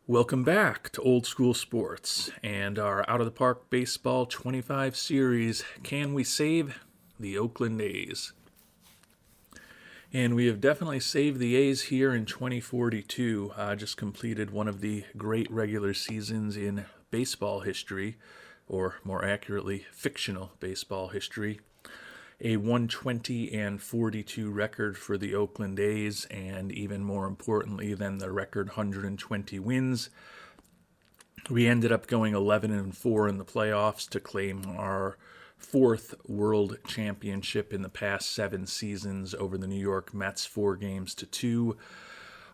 Welcome back to Old School Sports and our Out of the Park Baseball 25 series, Can We Save the Oakland A's? And we have definitely saved the A's here in 2042. Just completed one of the great regular seasons in baseball history, or more accurately, fictional baseball history. A 120-42 record for the Oakland A's, and even more importantly than the record 120 wins, we ended up going 11-4 in the playoffs to claim our fourth world championship in the past 7 seasons over the New York Mets, 4-2.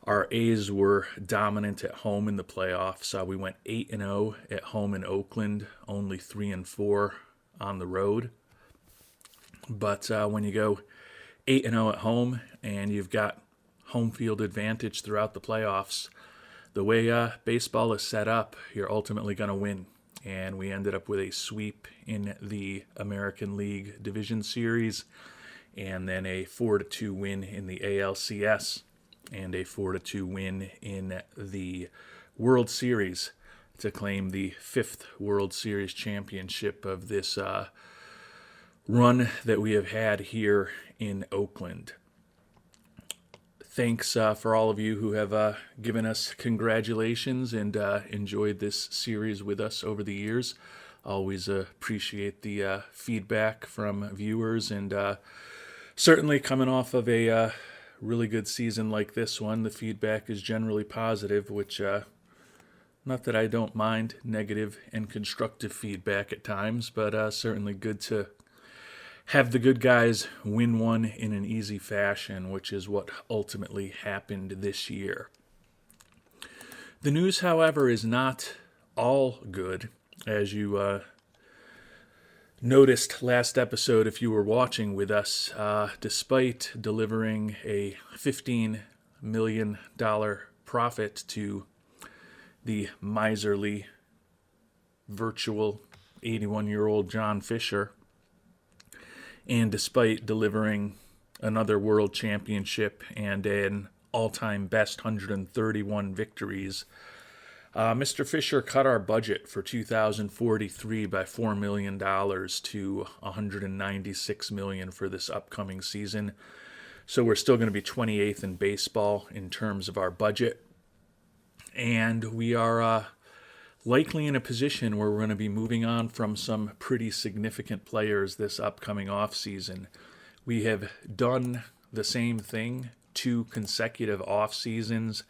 Our A's were dominant at home in the playoffs. We went 8-0 at home in Oakland, only 3-4 on the road. But when you go 8-0 at home and you've got home field advantage throughout the playoffs, the way baseball is set up, you're ultimately going to win. And we ended up with a sweep in the American League Division Series, and then a 4-2 win in the ALCS, and a 4-2 win in the World Series to claim the 5th World Series championship of this run that we have had here in Oakland. Thanks for all of you who have given us congratulations and enjoyed this series with us over the years. Always appreciate the feedback from viewers, and certainly coming off of a really good season like this one, the feedback is generally positive, which not that I don't mind negative and constructive feedback at times, but certainly good to have the good guys win one in an easy fashion, which is what ultimately happened this year. The news, however, is not all good. As you noticed last episode, if you were watching with us, despite delivering a $15 million profit to the miserly, virtual 81-year-old John Fisher, and despite delivering another world championship and an all-time best 131 victories, Mr. Fisher cut our budget for 2043 by $4 million to $196 million for this upcoming season. So we're still going to be 28th in baseball in terms of our budget. And we are likely in a position where we're going to be moving on from some pretty significant players this upcoming offseason. We have done the same thing 2 consecutive off seasons,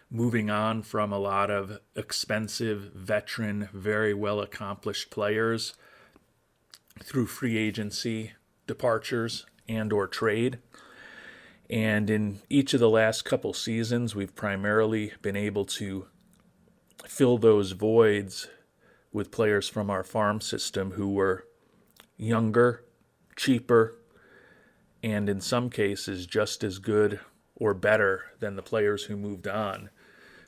moving on from a lot of expensive, veteran, very well-accomplished players through free agency, departures, and or trade. And in each of the last couple seasons, we've primarily been able to fill those voids with players from our farm system who were younger, cheaper, and in some cases just as good or better than the players who moved on,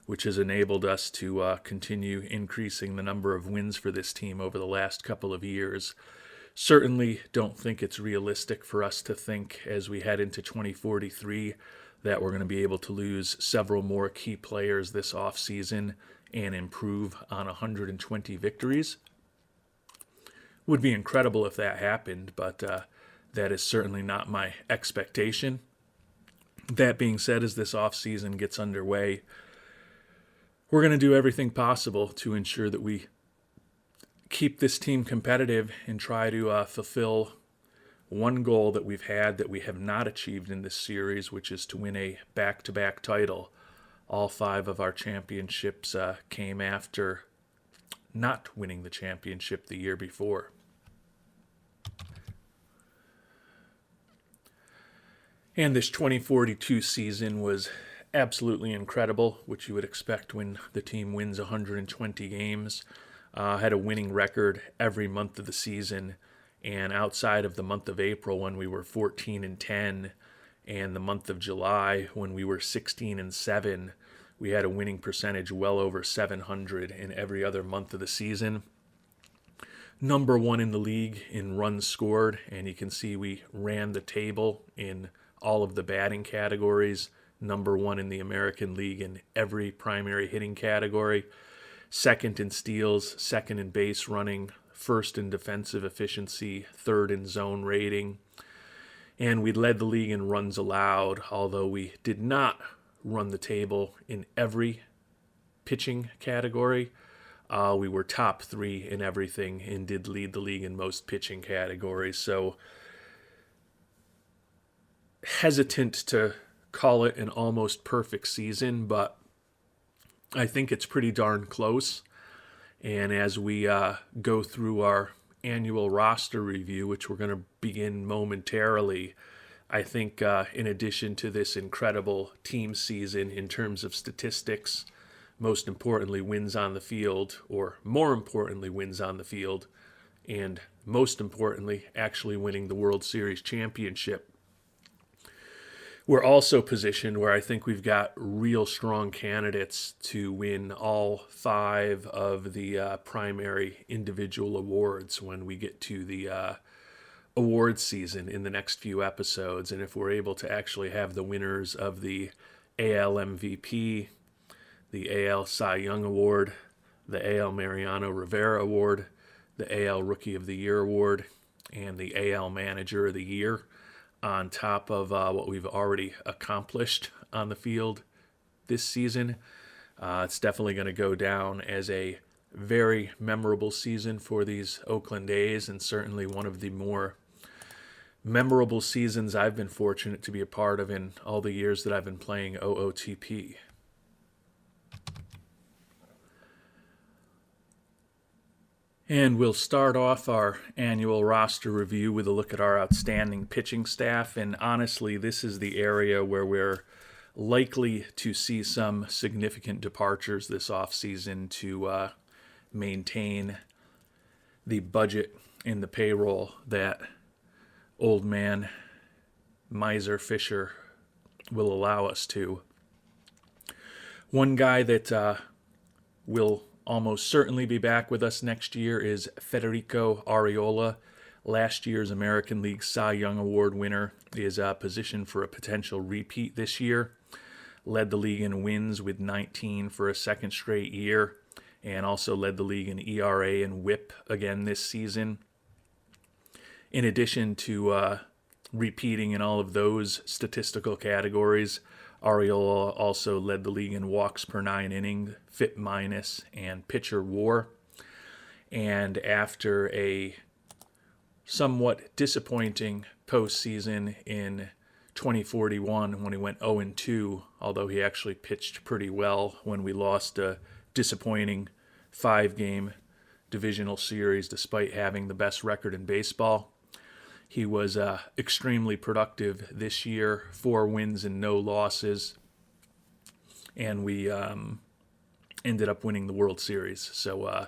which has enabled us to continue increasing the number of wins for this team over the last couple of years. Certainly don't think it's realistic for us to think as we head into 2043 that we're going to be able to lose several more key players this offseason and improve on 120 victories. Would be incredible if that happened, but that is certainly not my expectation. That being said, as this offseason gets underway, we're going to do everything possible to ensure that we keep this team competitive and try to fulfill one goal that we've had that we have not achieved in this series, which is to win a back-to-back title. All 5 of our championships came after not winning the championship the year before. And this 2042 season was absolutely incredible, which you would expect when the team wins 120 games. Had a winning record every month of the season, and outside of the month of April when we were 14-10, and the month of July when we were 16-7, we had a winning percentage well over 700 in every other month of the season. Number 1 in the league in runs scored, and you can see we ran the table in all of the batting categories number one in the American League in every primary hitting category, second in steals, second in base running, first in defensive efficiency, third in zone rating. And we led the league in runs allowed, although we did not run the table in every pitching category. We were top 3 in everything and did lead the league in most pitching categories. So hesitant to call it an almost perfect season, but I think it's pretty darn close. And as we go through our annual roster review, which we're going to begin momentarily, I think in addition to this incredible team season in terms of statistics, most importantly wins on the field, or more importantly wins on the field, and most importantly actually winning the World Series championship, we're also positioned where I think we've got real strong candidates to win all 5 of the primary individual awards when we get to the awards season in the next few episodes. And if we're able to actually have the winners of the AL MVP, the AL Cy Young Award, the AL Mariano Rivera Award, the AL Rookie of the Year Award, and the AL Manager of the Year, on top of what we've already accomplished on the field this season, it's definitely going to go down as a very memorable season for these Oakland A's, and certainly one of the more memorable seasons I've been fortunate to be a part of in all the years that I've been playing OOTP. And we'll start off our annual roster review with a look at our outstanding pitching staff. And honestly, this is the area where we're likely to see some significant departures this offseason to maintain the budget and the payroll that old man Miser Fisher will allow us to. One guy that will almost certainly be back with us next year is Federico Arriola. Last year's American League Cy Young Award winner is positioned for a potential repeat this year. Led the league in wins with 19 for a second straight year, and also led the league in ERA and WHIP again this season. In addition to repeating in all of those statistical categories, Arriola also led the league in walks per 9 inning, FIP minus, and pitcher WAR. And after a somewhat disappointing postseason in 2041 when he went 0-2, although he actually pitched pretty well when we lost a disappointing 5-game divisional series despite having the best record in baseball, he was extremely productive this year, 4 wins and no losses, and we ended up winning the World Series. So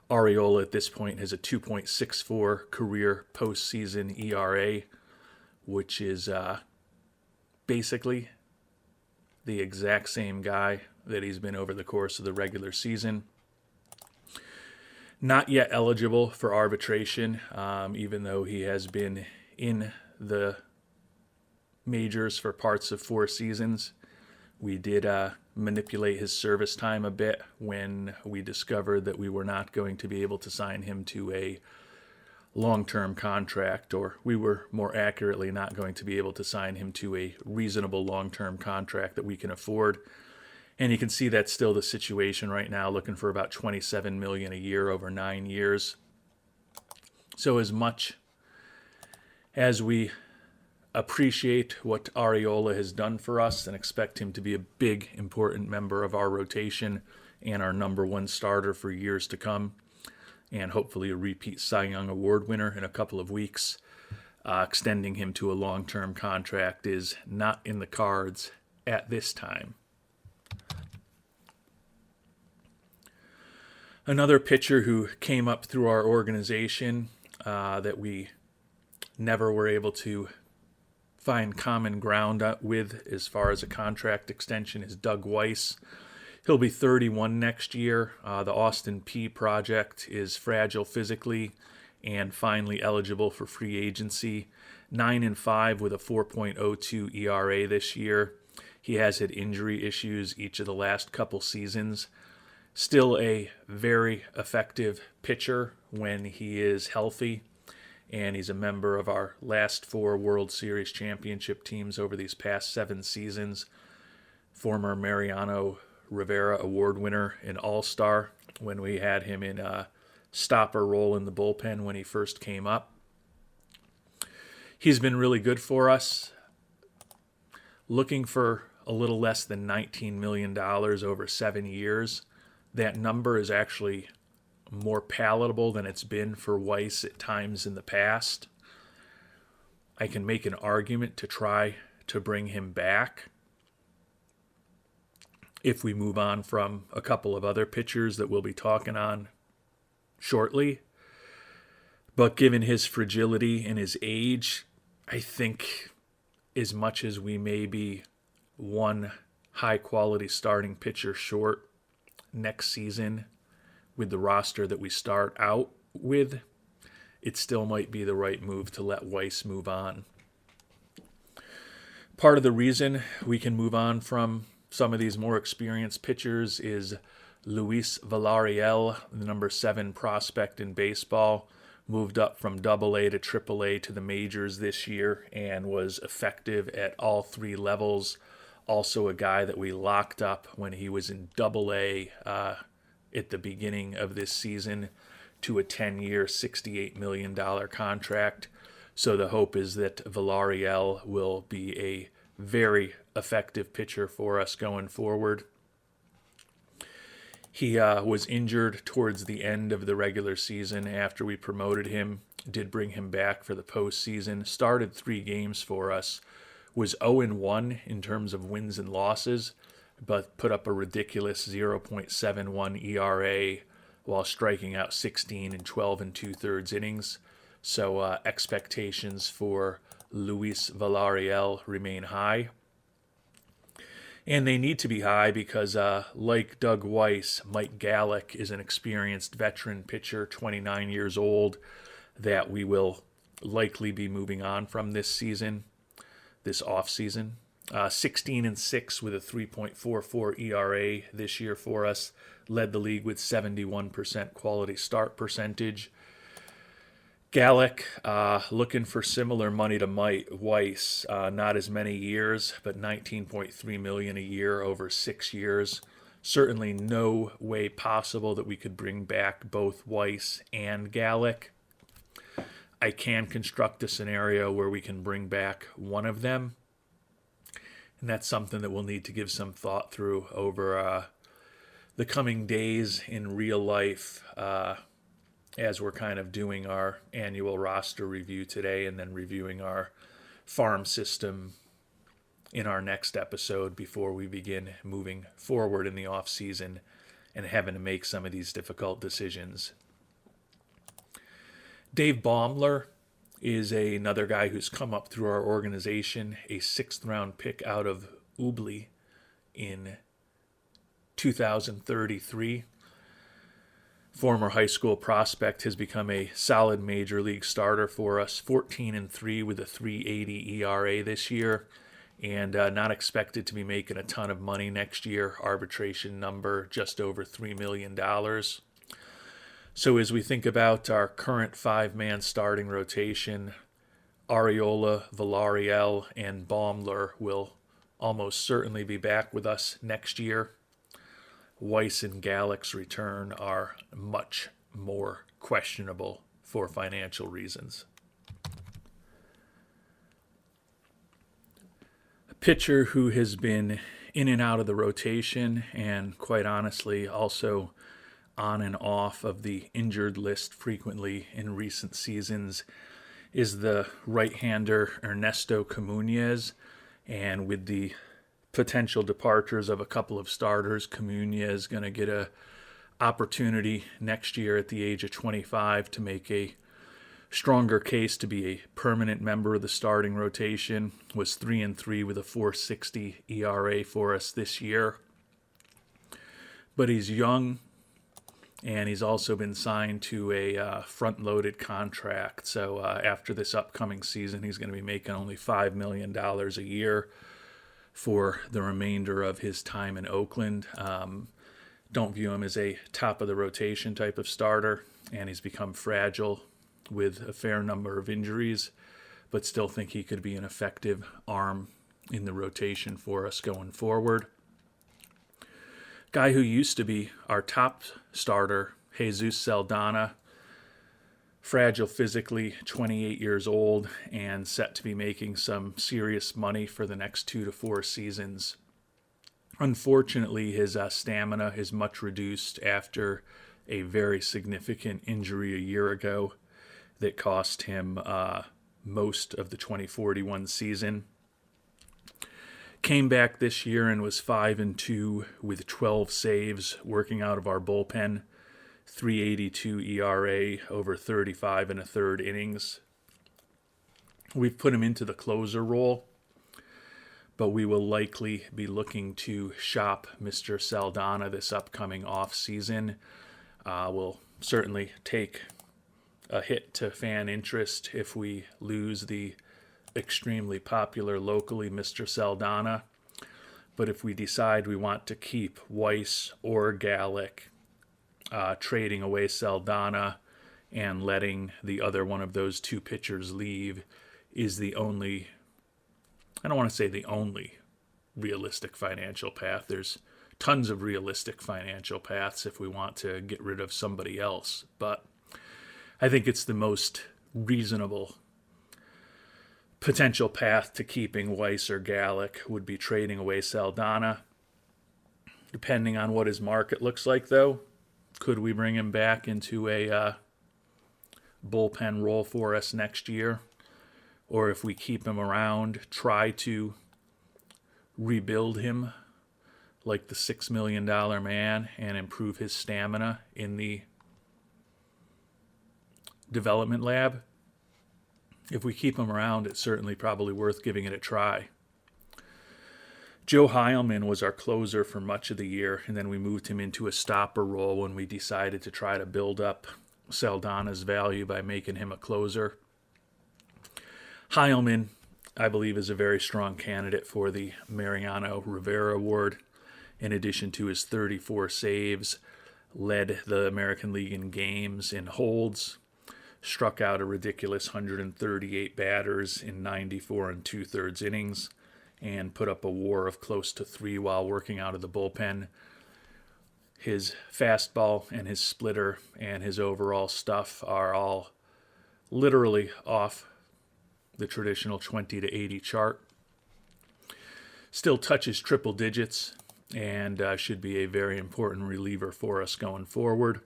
Arriola at this point has a 2.64 career postseason ERA, which is basically the exact same guy that he's been over the course of the regular season. Not yet eligible for arbitration, even though he has been in the majors for parts of 4 seasons. We did manipulate his service time a bit when we discovered that we were not going to be able to sign him to a long-term contract, or we were more accurately not going to be able to sign him to a reasonable long-term contract that we can afford. And you can see that's still the situation right now, looking for about $27 million a year over 9 years. So as much as we appreciate what Arriola has done for us and expect him to be a big, important member of our rotation and our number 1 starter for years to come, and hopefully a repeat Cy Young Award winner in a couple of weeks, extending him to a long-term contract is not in the cards at this time. Another pitcher who came up through our organization that we never were able to find common ground with as far as a contract extension is Doug Weiss. He'll be 31 next year. The Austin P project is fragile physically and finally eligible for free agency. 9-5 with a 4.02 ERA this year. He has had injury issues each of the last couple seasons. Still a very effective pitcher when he is healthy, and he's a member of our last 4 World Series championship teams over these past 7 seasons. Former Mariano Rivera Award winner and All-Star when we had him in a stopper role in the bullpen when he first came up. He's been really good for us. Looking for a little less than $19 million over 7 years. That number is actually more palatable than it's been for Weiss at times in the past. I can make an argument to try to bring him back if we move on from a couple of other pitchers that we'll be talking on shortly. But given his fragility and his age, I think as much as we may be one high-quality starting pitcher short next season with the roster that we start out with, it still might be the right move to let Weiss move on. Part of the reason we can move on from some of these more experienced pitchers is Luis Villarreal, the number 7 prospect in baseball, moved up from AA to AAA to the majors this year and was effective at all 3 levels. Also a guy that we locked up when he was in AA at the beginning of this season to a 10-year, $68 million contract. So the hope is that Villarreal will be a very effective pitcher for us going forward. He was injured towards the end of the regular season after we promoted him, did bring him back for the postseason, started 3 games for us, was 0-1 in terms of wins and losses, but put up a ridiculous 0.71 ERA while striking out 16 in 12 2/3 innings. So expectations for Luis Villarreal remain high. And they need to be high because, like Doug Weiss, Mike Gallick is an experienced veteran pitcher, 29 years old, that we will likely be moving on from this season, this offseason. 16-6 with a 3.44 ERA this year for us. Led the league with 71% quality start percentage. Gallick, looking for similar money to Mike Weiss. Not as many years, but $19.3 million a year over 6 years. Certainly no way possible that we could bring back both Weiss and Gallick. I can construct a scenario where we can bring back one of them. And that's something that we'll need to give some thought through over the coming days in real life as we're kind of doing our annual roster review today and then reviewing our farm system in our next episode before we begin moving forward in the off season and having to make some of these difficult decisions. Dave Baumler is another guy who's come up through our organization, a 6th-round pick out of Ubli in 2033. Former high school prospect, has become a solid major league starter for us, 14-3 with a 3.80 ERA this year, and not expected to be making a ton of money next year. Arbitration number just over $3 million. So as we think about our current 5-man starting rotation, Arriola, Villarreal, and Baumler will almost certainly be back with us next year. Weiss and Gallick's return are much more questionable for financial reasons. A pitcher who has been in and out of the rotation and quite honestly also on and off of the injured list frequently in recent seasons is the right-hander Ernesto Comunez, and with the potential departures of a couple of starters, Comunez is going to get a opportunity next year at the age of 25 to make a stronger case to be a permanent member of the starting rotation. Was 3-3 with a 4.60 ERA for us this year. But he's young, and he's also been signed to a front-loaded contract. So after this upcoming season, he's going to be making only $5 million a year. for the remainder of his time in Oakland. Don't view him as a top of the rotation type of starter, and he's become fragile with a fair number of injuries, but still think he could be an effective arm in the rotation for us going forward. Guy who used to be our top starter, Jesus Saldana, fragile physically, 28 years old, and set to be making some serious money for the next 2 to 4 seasons. Unfortunately, his stamina is much reduced after a very significant injury a year ago that cost him most of the 2041 season. Came back this year and was 5-2 with 12 saves, working out of our bullpen. 3.82 ERA over 35 and a third innings. We've put him into the closer role, but we will likely be looking to shop Mr. Saldana this upcoming offseason. We'll certainly take a hit to fan interest if we lose the extremely popular locally Mr. Saldana. But if we decide we want to keep Weiss or Gallick, trading away Saldana and letting the other one of those two pitchers leave is the only, I don't want to say the only, realistic financial path. There's tons of realistic financial paths if we want to get rid of somebody else, but I think it's the most reasonable potential path to keeping Weiss or Gallick would be trading away Saldana. Depending on what his market looks like, though, could we bring him back into a bullpen role for us next year? Or if we keep him around, try to rebuild him like the $6 million man and improve his stamina in the development lab? If we keep him around, it's certainly probably worth giving it a try. Joe Heilman was our closer for much of the year, and then we moved him into a stopper role when we decided to try to build up Saldana's value by making him a closer. Heilman, I believe, is a very strong candidate for the Mariano Rivera Award. In addition to his 34 saves, led the American League in games and holds, struck out a ridiculous 138 batters in 94 and 2/3 innings, and put up a WAR of close to 3 while working out of the bullpen. His fastball and his splitter and his overall stuff are all literally off the traditional 20 to 80 chart. Still touches triple digits and should be a very important reliever for us going forward.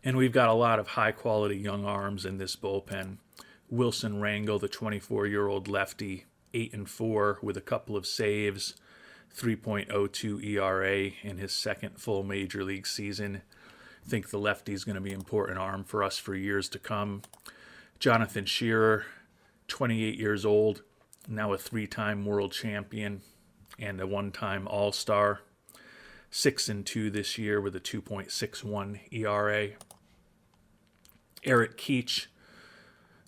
And we've got a lot of high-quality young arms in this bullpen. Wilson Rangel, the 24-year-old lefty, 8-4 with a couple of saves, 3.02 ERA in his second full major league season. I think the lefty is going to be an important arm for us for years to come. Jonathan Shearer, 28 years old, now a 3-time world champion and a 1-time All-Star. 6-2 this year with a 2.61 ERA. Eric Keach,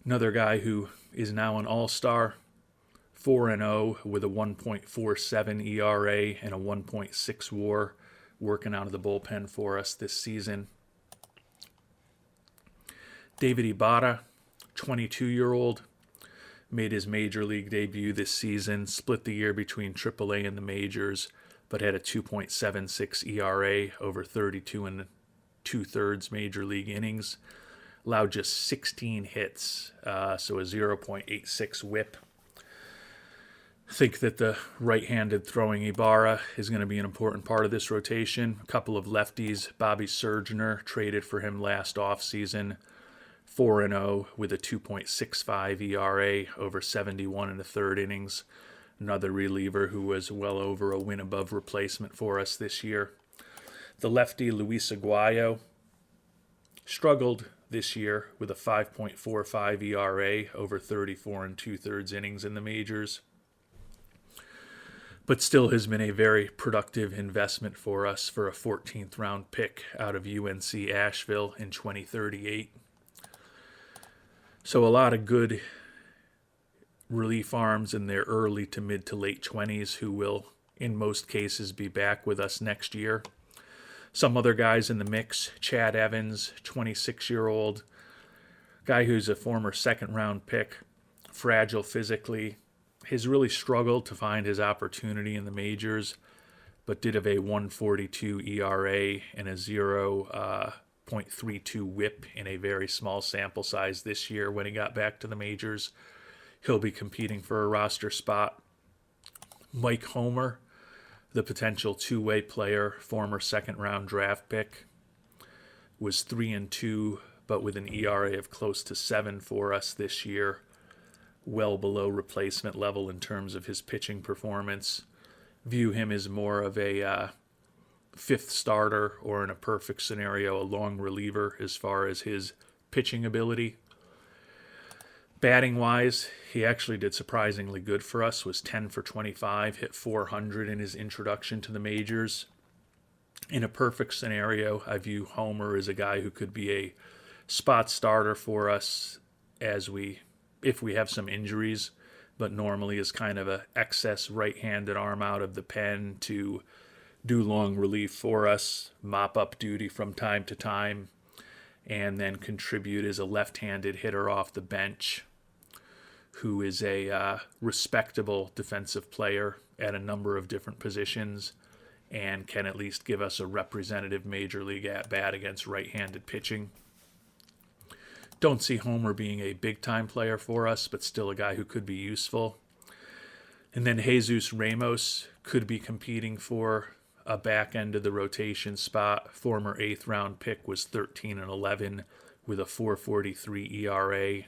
another guy who is now an All-Star, 4-0 with a 1.47 ERA and a 1.6 WAR, working out of the bullpen for us this season. David Ibarra, 22-year-old, made his major league debut this season, split the year between AAA and the majors, but had a 2.76 ERA over 32 and 2/3 major league innings. Allowed just 16 hits, so a 0.86 whip. I think that the right-handed throwing Ibarra is going to be an important part of this rotation. A couple of lefties. Bobby Surgener traded for him last offseason. 4-0 with a 2.65 ERA over 71 and a third innings. Another reliever who was well over a win above replacement for us this year. The lefty Luis Aguayo struggled this year with a 5.45 ERA over 34 and 2/3 innings in the majors, but still has been a very productive investment for us for a 14th round pick out of UNC Asheville in 2038. So a lot of good relief arms in their early to mid to late 20s who will, in most cases, be back with us next year. Some other guys in the mix: Chad Evans, 26-year-old guy who's a former second-round pick, fragile physically. He's really struggled to find his opportunity in the majors, but did have a 1.42 ERA and a 0.32 WHIP in a very small sample size this year when he got back to the majors. He'll be competing for a roster spot. Mike Homer, the potential two-way player, former second-round draft pick, was 3-2, but with an ERA of close to 7 for us this year, well below replacement level in terms of his pitching performance. View him as more of a fifth starter, or in a perfect scenario, a long reliever as far as his pitching ability. Batting wise, he actually did surprisingly good for us, was 10 for 25, hit 400 in his introduction to the majors. In a perfect scenario, I view Homer as a guy who could be a spot starter for us if we have some injuries, but normally is kind of a excess right-handed arm out of the pen to do long relief for us, mop up duty from time to time, and then contribute as a left-handed hitter off the bench who is a respectable defensive player at a number of different positions and can at least give us a representative major league at-bat against right-handed pitching. Don't see Homer being a big-time player for us, but still a guy who could be useful. And then Jesus Ramos could be competing for a back end of the rotation spot. Former 8th-round pick, was 13-11 with a 4.43 ERA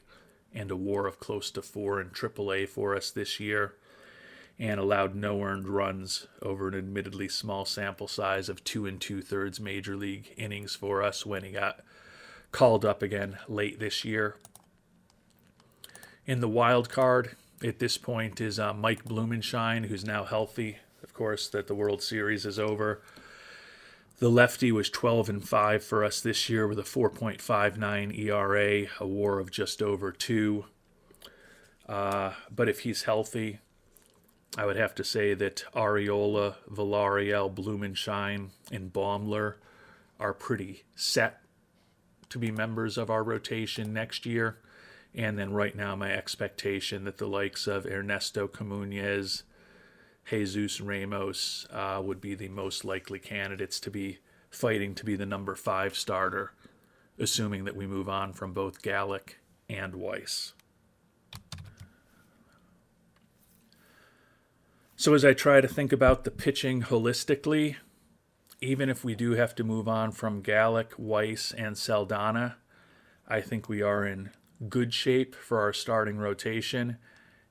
and a WAR of close to 4 in AAA for us this year, and allowed no earned runs over an admittedly small sample size of 2 2/3 major league innings for us when he got called up again late this year. In the wild card at this point is Mike Blumenshine, who's now healthy, of course, that the World Series is over. The lefty was 12-5 for us this year with a 4.59 ERA, a WAR of just over 2. But if he's healthy, I would have to say that Arriola, Villarreal, Blumenshine, and Baumler are pretty set to be members of our rotation next year. And then right now my expectation that the likes of Ernesto Comunez, Jesus Ramos would be the most likely candidates to be fighting to be the number 5 starter, assuming that we move on from both Gallick and Weiss. So as I try to think about the pitching holistically, even if we do have to move on from Gallick, Weiss, and Saldana, I think we are in good shape for our starting rotation,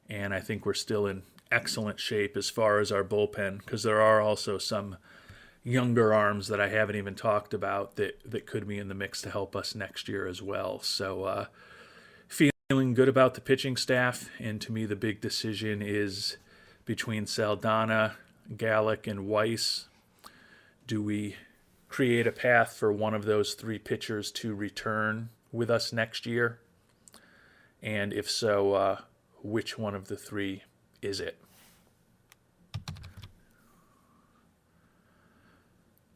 and I think we're still in excellent shape as far as our bullpen, because there are also some younger arms that I haven't even talked about that could be in the mix to help us next year as well. So feeling good about the pitching staff, and to me the big decision is between Saldana, Gallick, and Weiss. Do we create a path for one of those 3 pitchers to return with us next year? And if so, which one of the 3 is it?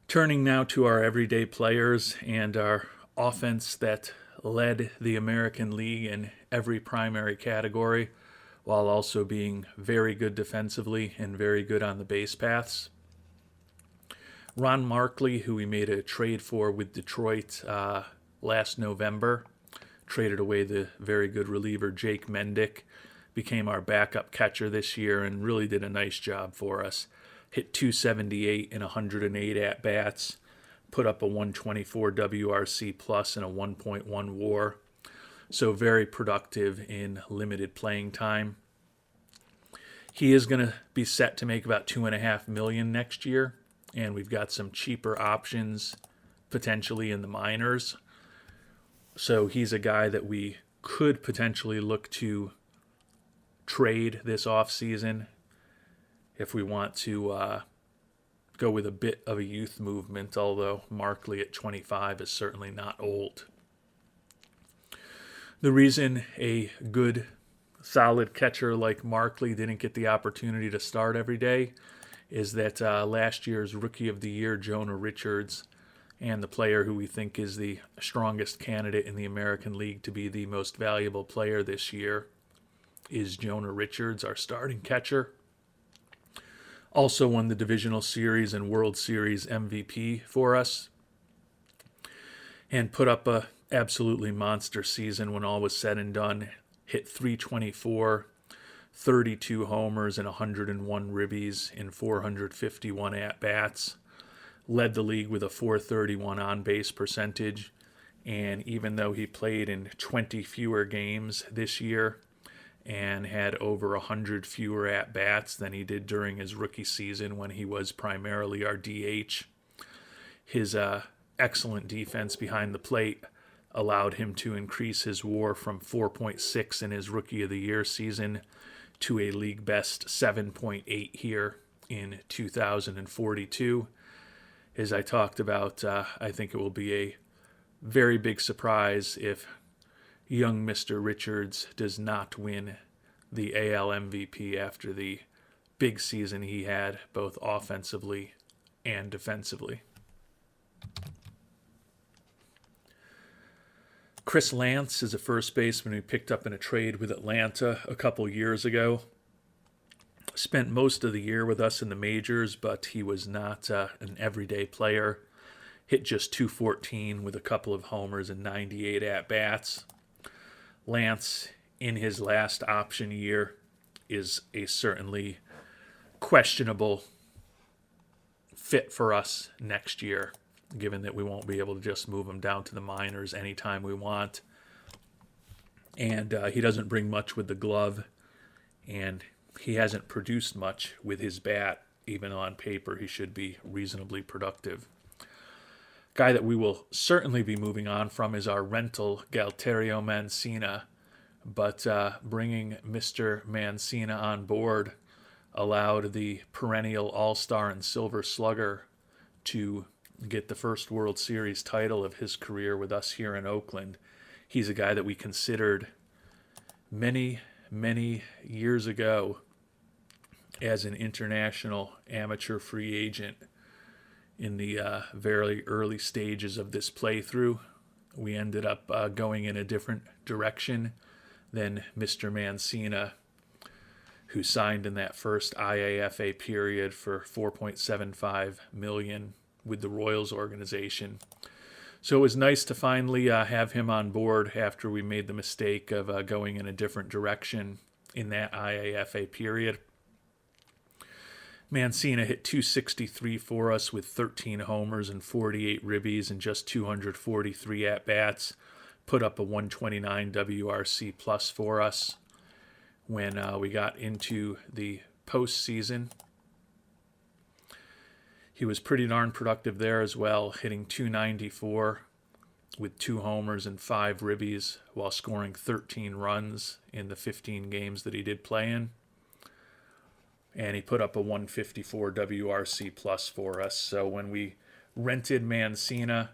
Turning now to our everyday players and our offense that led the American League in every primary category, while also being very good defensively and very good on the base paths. Ron Markley, who we made a trade for with Detroit last November, traded away the very good reliever Jake Mendick, became our backup catcher this year and really did a nice job for us. Hit 278 in 108 at-bats, put up a 124 WRC plus and a 1.1 WAR. So very productive in limited playing time. He is going to be set to make about $2.5 million next year, and we've got some cheaper options potentially in the minors. So he's a guy that we could potentially look to trade this offseason if we want to go with a bit of a youth movement, although Markley at 25 is certainly not old. The reason a good solid catcher like Markley didn't get the opportunity to start every day is that last year's Rookie of the Year, Jonah Richards, and the player who we think is the strongest candidate in the American League to be the most valuable player this year is Jonah Richards, our starting catcher. Also won the Divisional Series and World Series MVP for us and put up a absolutely monster season when all was said and done. Hit .324, 32 homers and 101 ribbies in 451 at-bats. Led the league with a .431 on-base percentage. And even though he played in 20 fewer games this year and had over 100 fewer at-bats than he did during his rookie season when he was primarily our DH, his excellent defense behind the plate allowed him to increase his WAR from 4.6 in his Rookie of the Year season to a league best 7.8 here in 2042. As I talked about, I think it will be a very big surprise if young Mr. Richards does not win the AL MVP after the big season he had, both offensively and defensively. Chris Lance is a first baseman we picked up in a trade with Atlanta a couple years ago. Spent most of the year with us in the majors, but he was not an everyday player. Hit just .214 with a couple of homers and 98 at-bats. Lance, in his last option year, is a certainly questionable fit for us next year, given that we won't be able to just move him down to the minors anytime we want. And he doesn't bring much with the glove, and he hasn't produced much with his bat. Even on paper, he should be reasonably productive. Guy that we will certainly be moving on from is our rental, Galterio Mancina. But bringing Mr. Mancina on board allowed the perennial all-star and silver slugger to get the first World Series title of his career with us here in Oakland. He's a guy that we considered many years ago as an international amateur free agent in the very early stages of this playthrough. We ended up going in a different direction than Mr. Mancina, who signed in that first IAFA period for $4.75 million with the Royals organization. So it was nice to finally have him on board after we made the mistake of going in a different direction in that IAFA period. Mancina hit .263 for us with 13 homers and 48 ribbies and just 243 at-bats. Put up a 129 WRC plus for us when we got into the postseason. He was pretty darn productive there as well, hitting .294 with 2 homers and 5 ribbies while scoring 13 runs in the 15 games that he did play in. And he put up a 154 WRC plus for us. So when we rented Mancina,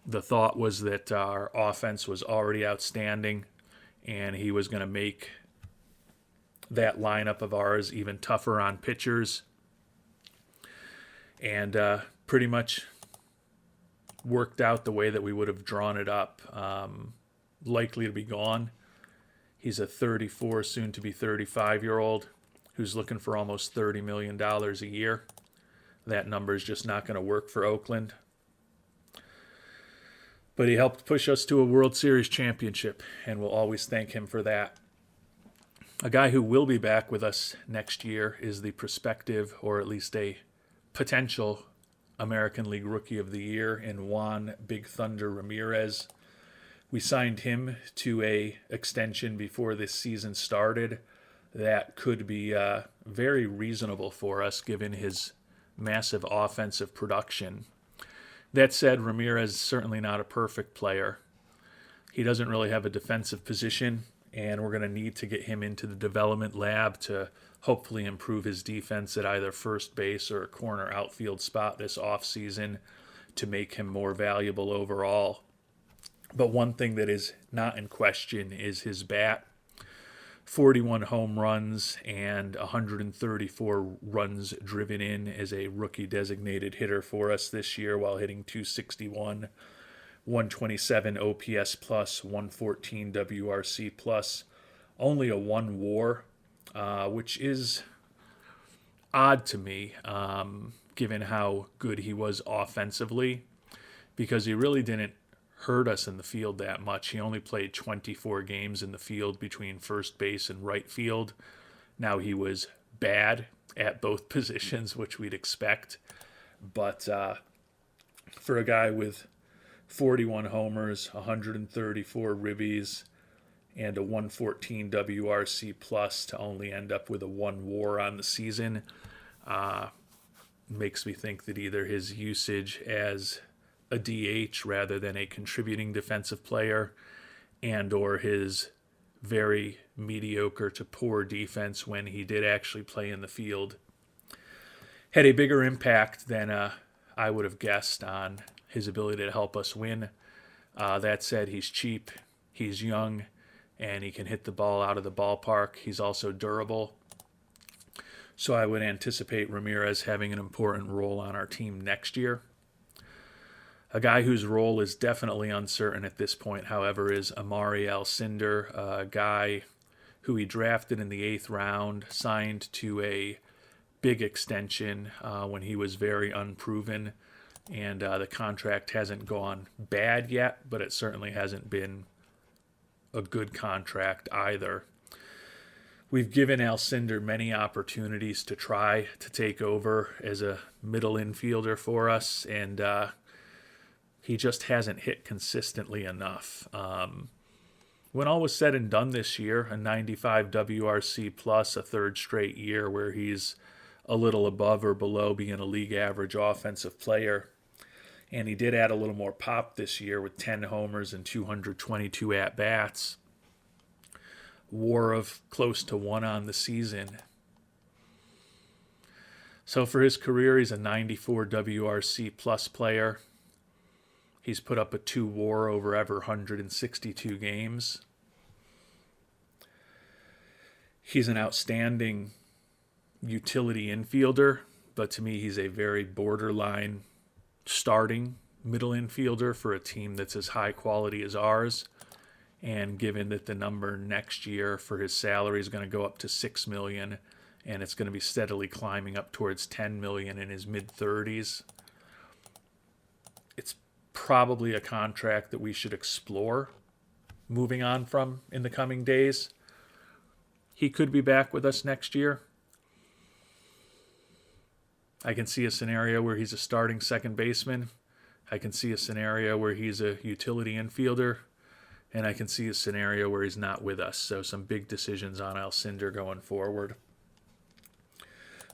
the thought was that our offense was already outstanding and he was going to make that lineup of ours even tougher on pitchers. And pretty much worked out the way that we would have drawn it up. Likely to be gone. He's a 34, soon to be 35-year-old who's looking for almost $30 million a year. That number is just not going to work for Oakland. But he helped push us to a World Series championship, and we'll always thank him for that. A guy who will be back with us next year is the prospective, or at least a potential, American League Rookie of the Year in Juan Big Thunder Ramirez. We signed him to a extension before this season started that could be very reasonable for us given his massive offensive production. That said, Ramirez is certainly not a perfect player. He doesn't really have a defensive position, and we're going to need to get him into the development lab to hopefully improve his defense at either first base or a corner outfield spot this offseason to make him more valuable overall. But one thing that is not in question is his bat. 41 home runs and 134 runs driven in as a rookie designated hitter for us this year while hitting 261, 127 OPS plus, 114 WRC plus, only a 1 WAR, which is odd to me given how good he was offensively, because he really didn't hurt us in the field that much. He only played 24 games in the field between first base and right field. Now, he was bad at both positions, which we'd expect. But for a guy with 41 homers, 134 ribbies, and a 114 WRC plus to only end up with a 1 WAR on the season, makes me think that either his usage as a DH rather than a contributing defensive player, and or his very mediocre to poor defense when he did actually play in the field had a bigger impact than I would have guessed on his ability to help us win. That said, he's cheap, he's young, and he can hit the ball out of the ballpark. He's also durable. So I would anticipate Ramirez having an important role on our team next year. A guy whose role is definitely uncertain at this point, however, is Amari Alcindor, a guy who he drafted in the 8th round, signed to a big extension when he was very unproven, and the contract hasn't gone bad yet, but it certainly hasn't been a good contract either. We've given Alcindor many opportunities to try to take over as a middle infielder for us, and he just hasn't hit consistently enough. When all was said and done this year, a 95 WRC plus, a third straight year where he's a little above or below being a league average offensive player. And he did add a little more pop this year with 10 homers and 222 at-bats. WAR of close to 1 on the season. So for his career, he's a 94 WRC plus player. He's put up a 2 WAR over ever 162 games. He's an outstanding utility infielder, but to me he's a very borderline starting middle infielder for a team that's as high quality as ours. And given that the number next year for his salary is going to go up to $6 million, and it's going to be steadily climbing up towards $10 million in his mid-30s, it's probably a contract that we should explore moving on from in the coming days. He could be back with us next year. I can see a scenario where he's a starting second baseman. I can see a scenario where he's a utility infielder. And I can see a scenario where he's not with us. So some big decisions on Alcindor going forward.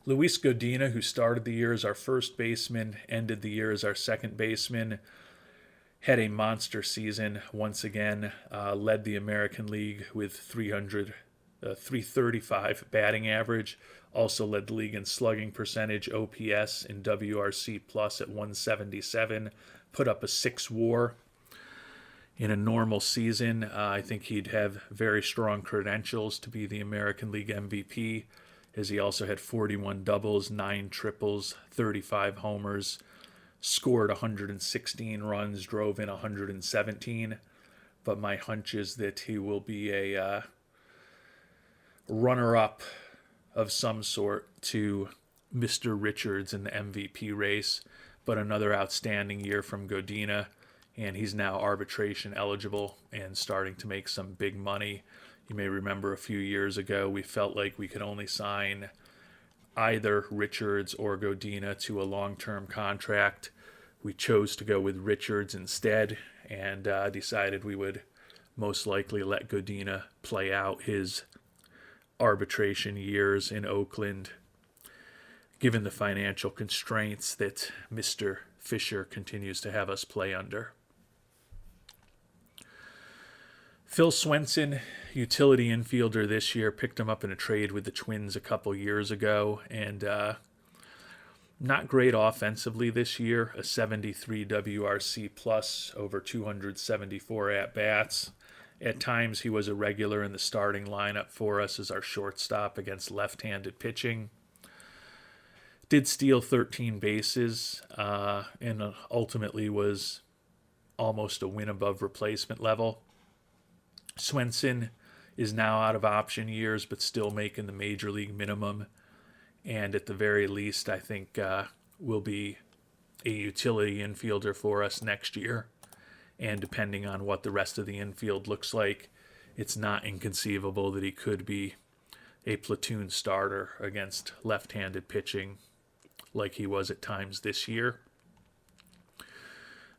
Luis Godina, who started the year as our first baseman, ended the year as our second baseman, had a monster season once again, led the American League with 335 batting average, also led the league in slugging percentage, OPS, and WRC plus at 177, put up a 6 WAR. In a normal season, I think he'd have very strong credentials to be the American League MVP, as he also had 41 doubles, 9 triples, 35 homers, scored 116 runs, drove in 117. But my hunch is that he will be a runner-up of some sort to Mr. Richards in the MVP race, but another outstanding year from Godina. And he's now arbitration eligible and starting to make some big money. You may remember a few years ago, we felt like we could only sign either Richards or Godina to a long-term contract. We chose to go with Richards instead and decided we would most likely let Godina play out his arbitration years in Oakland, given the financial constraints that Mr. Fisher continues to have us play under. Phil Swenson, utility infielder this year, picked him up in a trade with the Twins a couple years ago, and not great offensively this year, a 73 WRC plus over 274 at-bats, At times, he was a regular in the starting lineup for us as our shortstop against left-handed pitching. Did steal 13 bases and ultimately was almost a win above replacement level. Swenson is now out of option years, but still making the major league minimum. And at the very least, I think will be a utility infielder for us next year. And depending on what the rest of the infield looks like, it's not inconceivable that he could be a platoon starter against left-handed pitching like he was at times this year.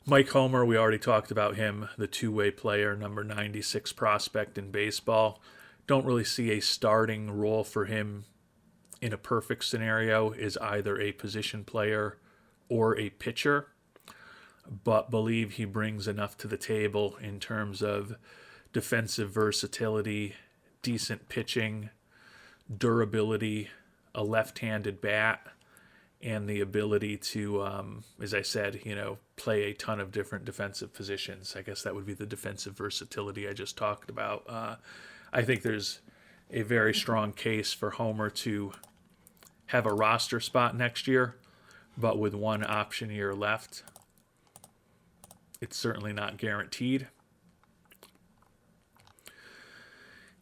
Mike Homer, we already talked about him, the two-way player, number 96 prospect in baseball. Don't really see a starting role for him in a perfect scenario as either a position player or a pitcher, but believe he brings enough to the table in terms of defensive versatility, decent pitching, durability, a left-handed bat, and the ability to, as I said, play a ton of different defensive positions. I guess that would be the defensive versatility I just talked about. I think there's a very strong case for Homer to have a roster spot next year, but with one option year left, it's certainly not guaranteed.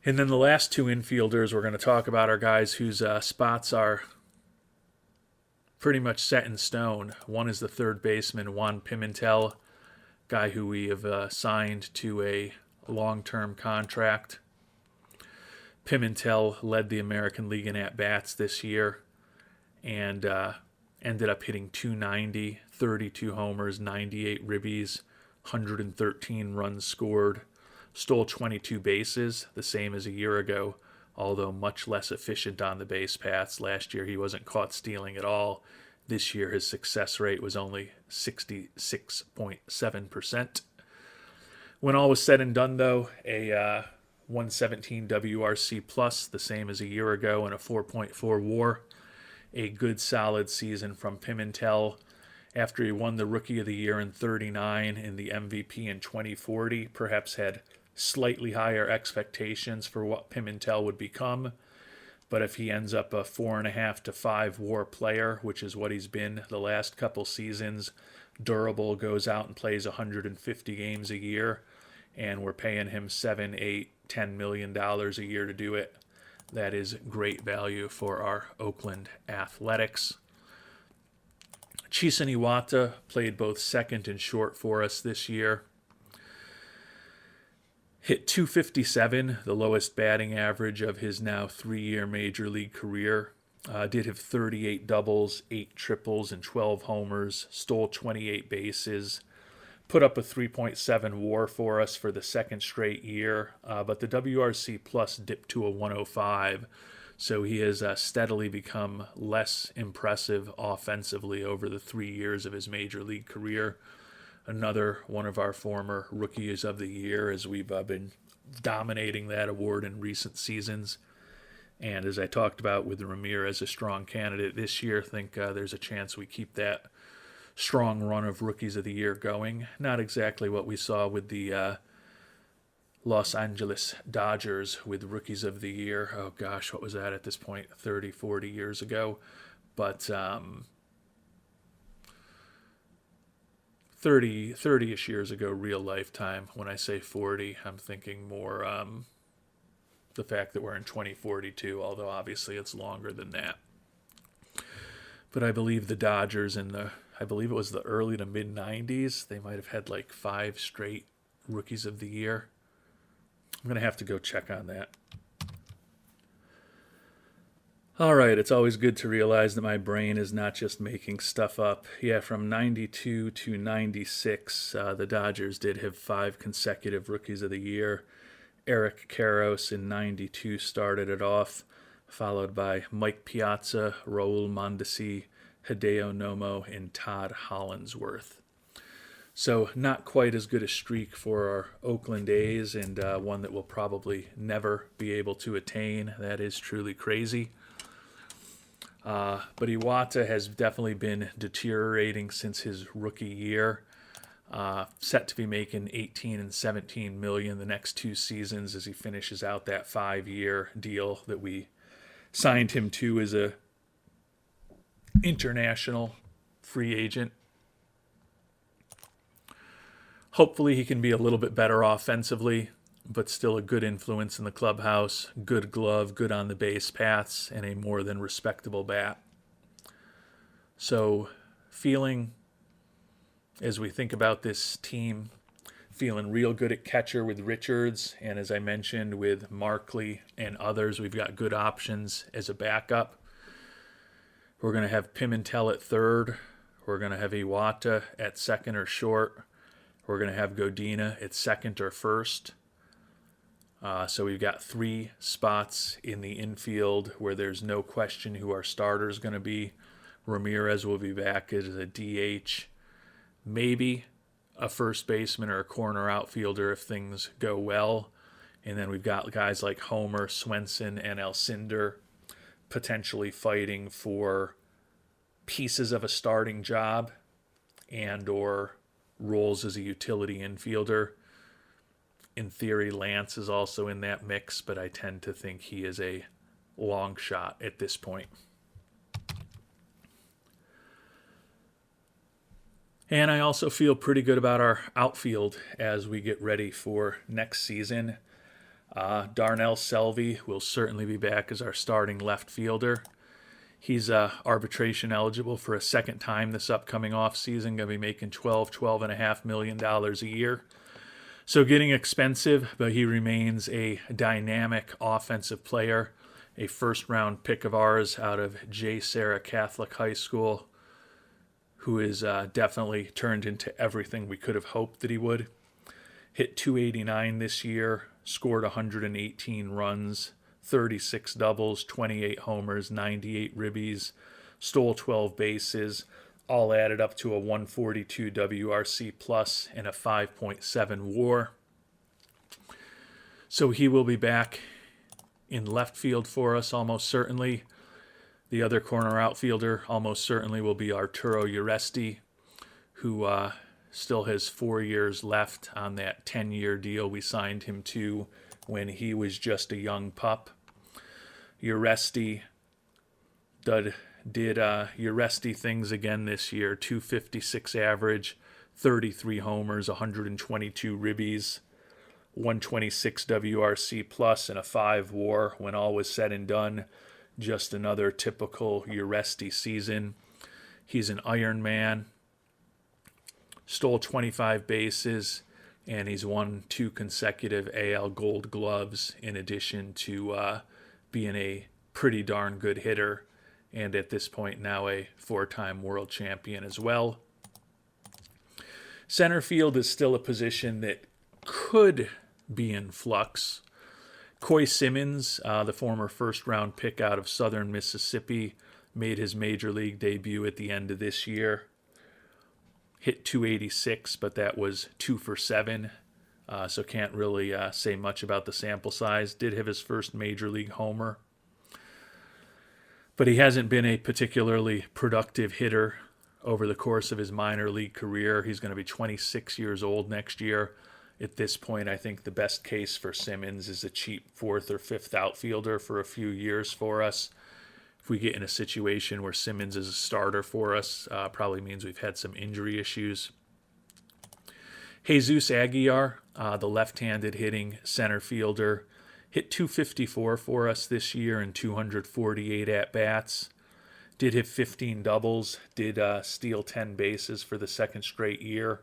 And then the last two infielders we're going to talk about are guys whose spots are pretty much set in stone. One is the third baseman, Juan Pimentel, guy who we have signed to a long-term contract. Pimentel led the American League in at-bats this year and ended up hitting .290, 32 homers, 98 ribbies, 113 runs scored, stole 22 bases, the same as a year ago, although much less efficient on the base paths. Last year he wasn't caught stealing at all. This year his success rate was only 66.7%. When all was said and done, though, a 117 WRC plus, the same as a year ago, and a 4.4 WAR. A good solid season from Pimentel. After he won the Rookie of the Year in 39 and the MVP in 2040, perhaps had slightly higher expectations for what Pimentel would become. But if he ends up a 4.5 to 5 WAR player, which is what he's been the last couple seasons, durable, goes out and plays 150 games a year, and we're paying him $7, $8, $10 million a year to do it, that is great value for our Oakland Athletics. Chisun Iwata played both second and short for us this year. Hit .257, the lowest batting average of his now 3-year major league career. Did have 38 doubles, 8 triples, and 12 homers. Stole 28 bases. Put up a 3.7 WAR for us for the second straight year. But the WRC Plus dipped to a 105. So he has steadily become less impressive offensively over the 3 years of his major league career. Another one of our former Rookies of the Year, as we've been dominating that award in recent seasons. And as I talked about with Ramirez, a strong candidate this year, I think there's a chance we keep that strong run of Rookies of the Year going. Not exactly what we saw with the Los Angeles Dodgers with Rookies of the Year. Oh gosh, what was that at this point? 30, 40 years ago. But 30-ish years ago, real lifetime. When I say 40, I'm thinking more the fact that we're in 2042, although obviously it's longer than that. But I believe the Dodgers I believe it was the early to mid-90s, they might have had like 5 straight Rookies of the Year. I'm going to have to go check on that. All right, it's always good to realize that my brain is not just making stuff up. Yeah, from 92 to 96, the Dodgers did have 5 consecutive Rookies of the Year. Eric Karros in 92 started it off, followed by Mike Piazza, Raul Mondesi, Hideo Nomo, and Todd Hollinsworth. So not quite as good a streak for our Oakland A's, and one that we'll probably never be able to attain. That is truly crazy. But Iwata has definitely been deteriorating since his rookie year. set to be making 18 and 17 million the next 2 seasons as he finishes out that 5-year deal that we signed him to as a international free agent. Hopefully he can be a little bit better offensively, but still a good influence in the clubhouse, good glove, good on the base paths, and a more than respectable bat. So feeling, as we think about this team, feeling real good at catcher with Richards, and as I mentioned with Markley and others, we've got good options as a backup. We're going to have Pimentel at third. We're going to have Iwata at second or short. We're going to have Godina at second or first. So we've got 3 spots in the infield where there's no question who our starter is going to be. Ramirez will be back as a DH. Maybe a first baseman or a corner outfielder if things go well. And then we've got guys like Homer, Swenson, and Alcindor potentially fighting for pieces of a starting job and or roles as a utility infielder. In theory, Lance is also in that mix, but I tend to think he is a long shot at this point. And I also feel pretty good about our outfield as we get ready for next season. Darnell Selvey will certainly be back as our starting left fielder. He's arbitration eligible for a second time this upcoming offseason, going to be making $12.5 million a year. So getting expensive, but he remains a dynamic offensive player, a first-round pick of ours out of J. Sarah Catholic High School, who is definitely turned into everything we could have hoped that he would. Hit .289 this year, scored 118 runs, 36 doubles, 28 homers, 98 ribbies, stole 12 bases, all added up to a 142 WRC plus and a 5.7 WAR. So he will be back in left field for us almost certainly. The other corner outfielder almost certainly will be Arturo Uresti, who still has 4 years left on that 10-year deal we signed him to when he was just a young pup. Uresti did Uresti things again this year. 256 average, 33 homers, 122 ribbies, 126 WRC plus, and a 5 WAR when all was said and done. Just another typical Uresti season. He's an Iron Man. Stole 25 bases, and he's won 2 consecutive AL Gold Gloves in addition to being a pretty darn good hitter, and at this point now a 4-time world champion as well. Center field is still a position that could be in flux. Coy Simmons, the former first-round pick out of Southern Mississippi, made his major league debut at the end of this year. Hit .286, but that was 2 for 7, so can't really say much about the sample size. Did have his first major league homer, but he hasn't been a particularly productive hitter over the course of his minor league career. He's going to be 26 years old next year. At this point, I think the best case for Simmons is a cheap 4th or 5th outfielder for a few years for us. If we get in a situation where Simmons is a starter for us, probably means we've had some injury issues. Jesus Aguilar, the left-handed hitting center fielder, hit .254 for us this year in 248 at-bats. Did hit 15 doubles, did steal 10 bases for the second straight year.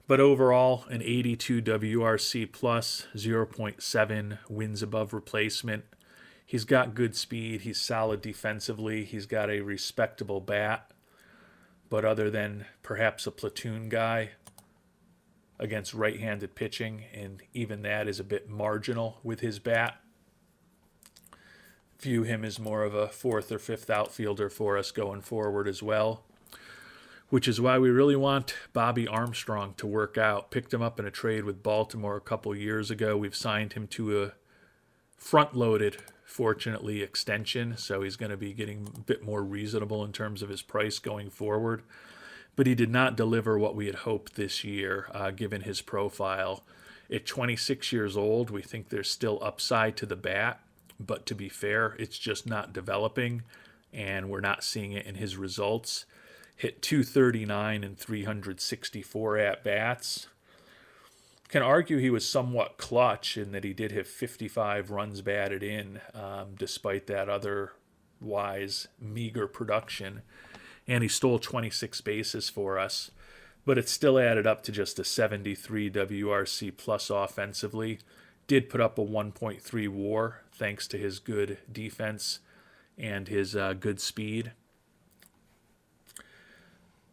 But overall, an 82 WRC plus, 0.7 wins above replacement. He's got good speed. He's solid defensively. He's got a respectable bat. But other than perhaps a platoon guy against right-handed pitching, and even that is a bit marginal with his bat, view him as more of a 4th or 5th outfielder for us going forward as well. Which is why we really want Bobby Armstrong to work out. Picked him up in a trade with Baltimore a couple years ago. We've signed him to a front-loaded, fortunately, extension, so he's going to be getting a bit more reasonable in terms of his price going forward. but he did not deliver what we had hoped this year, given his profile. At 26 years old, we think there's still upside to the bat, but to be fair, it's just not developing, and we're not seeing it in his results. Hit 239 and 364 at-bats. Can argue he was somewhat clutch in that he did have 55 runs batted in, despite that otherwise meager production. And he stole 26 bases for us. But it still added up to just a 73 WRC plus offensively. Did put up a 1.3 WAR thanks to his good defense and his good speed.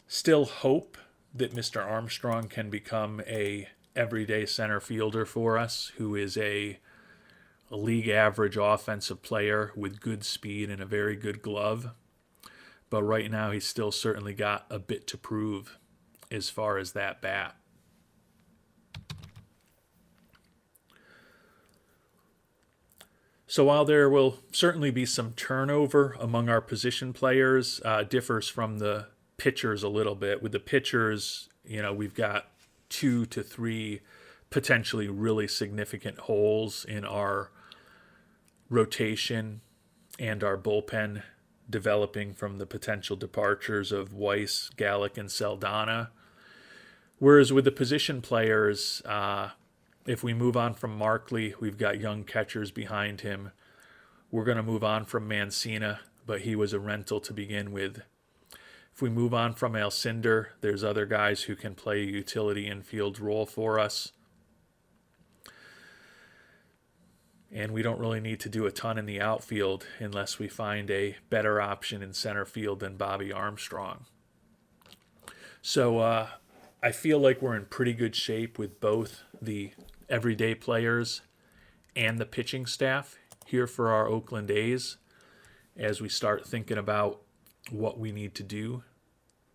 Still hope that Mr. Armstrong can become a everyday center fielder for us, who is a league average offensive player with good speed and a very good glove. But right now he's still certainly got a bit to prove as far as that bat. So while there will certainly be some turnover among our position players, differs from the pitchers a little bit. With the pitchers, we've got 2 to 3 potentially really significant holes in our rotation and our bullpen, developing from the potential departures of Weiss, Gallick, and Saldana. Whereas with the position players, if we move on from Markley, we've got young catchers behind him. We're going to move on from Mancina, but he was a rental to begin with. If we move on from Alcindor, there's other guys who can play a utility infield role for us. And we don't really need to do a ton in the outfield unless we find a better option in center field than Bobby Armstrong. So I feel like we're in pretty good shape with both the everyday players and the pitching staff here for our Oakland A's as we start thinking about what we need to do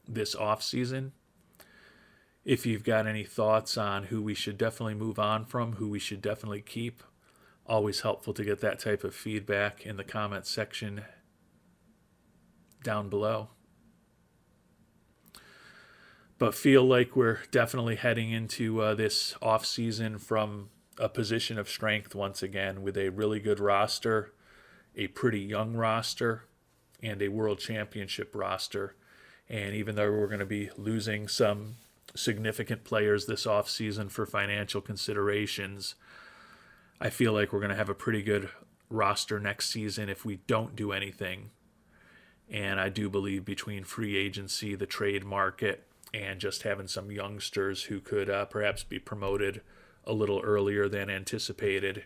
this offseason. If you've got any thoughts on who we should definitely move on from, who we should definitely keep, always helpful to get that type of feedback in the comment section down below. But feel like we're definitely heading into this offseason from a position of strength once again, with a really good roster, a pretty young roster, and a World Championship roster. And even though we're going to be losing some significant players this offseason for financial considerations, I feel like we're going to have a pretty good roster next season if we don't do anything. And I do believe between free agency, the trade market, and just having some youngsters who could perhaps be promoted a little earlier than anticipated,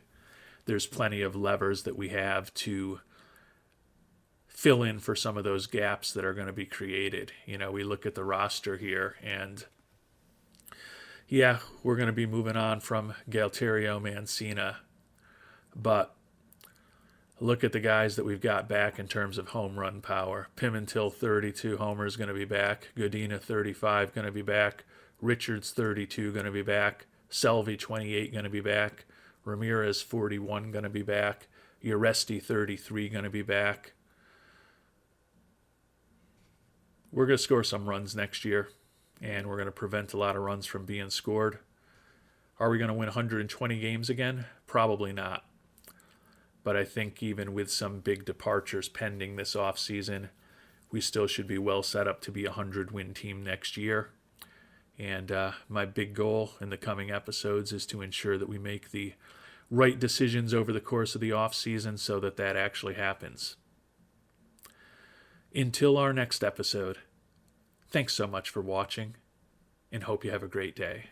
there's plenty of levers that we have to fill in for some of those gaps that are going to be created. We look at the roster here, and yeah, we're going to be moving on from Galterio, Mancina, but look at the guys that we've got back in terms of home run power. Pimentel, 32 homers, going to be back. Godina, 35, going to be back. Richards, 32, going to be back. Selvey, 28, going to be back. Ramirez, 41, going to be back. Uresti, 33, going to be back. We're going to score some runs next year, and we're going to prevent a lot of runs from being scored. Are we going to win 120 games again? Probably not. But I think even with some big departures pending this offseason, we still should be well set up to be a 100-win team next year. And my big goal in the coming episodes is to ensure that we make the right decisions over the course of the offseason so that that actually happens. Until our next episode, thanks so much for watching, and hope you have a great day.